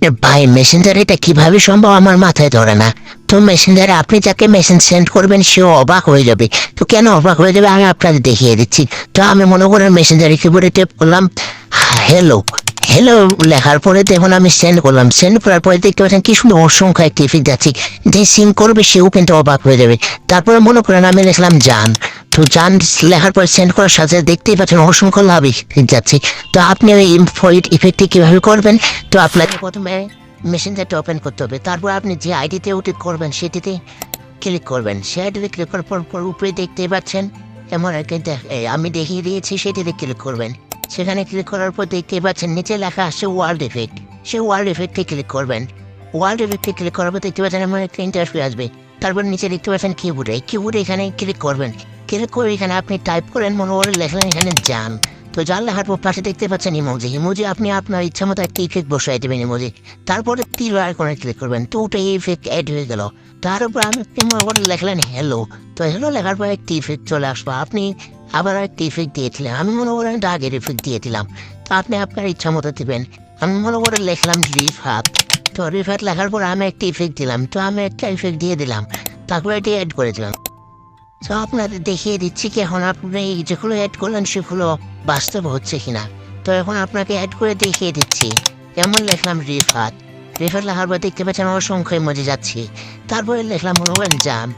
ভাই মেসেঞ্জার এটা কিভাবে সম্ভব আমার মাথায় ধরে না। তো মেসেঞ্জারে আপনি যাকে মেসেজ সেন্ড করবেন সেও অবাক হয়ে যাবে। তো কেন অবাক হয়ে যাবে আমি আপনাদের দেখিয়ে দিচ্ছি। তো আমি মনে করেন মেসেঞ্জারে কিবোর্ডে টেপ করলাম হ্যালো, হ্যালো লেখার পরে দেখুন আমি সেন্ড করলাম। সেন্ড করার পরে দেখতে পাচ্ছেন কি সুন্দর অসংখ্য একটি ইফেক্ট যাচ্ছি। যে সিং করবে সেও কিন্তু অবাক হয়ে যাবে। তারপরে মনে করেন আমি লিখলাম জান। তো জান লেখার পর সেন্ড করার সাথে দেখতেই পাচ্ছেন অসংখ্য লাভ যাচ্ছে। তো আপনি ওই ইফেক্টটি কিভাবে করবেন? তো আপনাকে প্রথমে মেসেঞ্জারটা ওপেন করতে হবে। তারপর আপনি যে আইডিতে ওটি করবেন সেটিতে ক্লিক করবেন। সে আইডিতে ক্লিক করার পর উপরে দেখতেই পাচ্ছেন এমন একটা আমি দেখিয়ে দিয়েছি, সেটিতে ক্লিক করবেন। সেখানে ক্লিক করার পর দেখতেই পাচ্ছেন নিচে লেখা আসছে ওয়ার্ল্ড ইফেক্ট। সেই ওয়ার্ল্ড ইফেক্টে ক্লিক করবেন। ওয়ার্ল্ড ইফেক্টে ক্লিক করার পর দেখতে পাচ্ছেন এমন একটা ইন্টারফেস আসবে। তারপর নিচে দেখতে পাচ্ছেন কিবোর্ডে এখানে ক্লিক করবেন। ক্লিক করে এখানে আপনি টাইপ করেন, মনে করে লেখলেন এখানে যান। তো যার লেখার পর পাশে দেখতে পাচ্ছেন ইমোজি আপনি আপনার ইচ্ছা মতো একটা ইফেক্ট বসাই দেবেন ইমোজি। তারপরে তীর আইকনে ক্লিক করবেন। তো ওটা ইফেক্ট অ্যাড হয়ে গেল। তার উপর আপনি মনে করে লেখলেন হ্যালো। তো হ্যালো লেখার পর একটি ইফেক্ট চলে আসবো। আপনি আবার একটা ইফেক্ট দিয়েছিলেন, আমি মনে করেন একটা আগের ইফেক্ট দিয়েছিলাম। তো আপনি আপনার ইচ্ছা মতো দেবেন। আমি মনে করে লিখলাম রিফাত। তো রিফাত লেখার পর আমি একটা ইফেক্ট দিলাম। তো আমি একটা ইফেক্ট দিয়ে দিলাম। তারপর এটি অ্যাড করে দিলাম। তো আপনাদের দেখিয়ে দিচ্ছি কি এখন আপনি যেগুলো অ্যাড করলেন সেগুলো বাস্তব হচ্ছে কিনা। তো এখন আপনাকে অ্যাড করে দেখিয়ে দিচ্ছি। যেমন লিখলাম রিফাত। রিফাত লেখার পর দেখতে পাচ্ছেন অসংখ্য মজে যাচ্ছি। তারপরে লিখলাম মনে করেন জাম।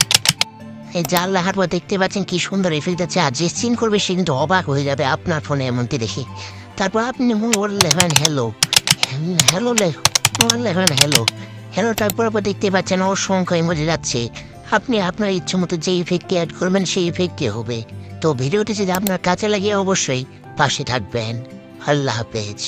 এই জাল লেখার পর দেখতে পাচ্ছেন কি সুন্দর ইফেক্ট আছে। আর যে সিন করবে সে কিন্তু অবাক হয়ে যাবে আপনার ফোনে এমনটি দেখে। তারপর আপনি মনে করে লেখেন হ্যালো। হ্যালো লেখেন হ্যালো। হ্যালো তারপর দেখতে পাচ্ছেন অসংখ্য মজে যাচ্ছে। আপনি আপনার ইচ্ছে মতো যে ইফেক্টটি অ্যাড করবেন সেই ইফেক্টটি হবে। তো ভিডিওটি যদি আপনার কাছে লাগে অবশ্যই পাশে থাকবেন। আল্লাহ হাফেজ।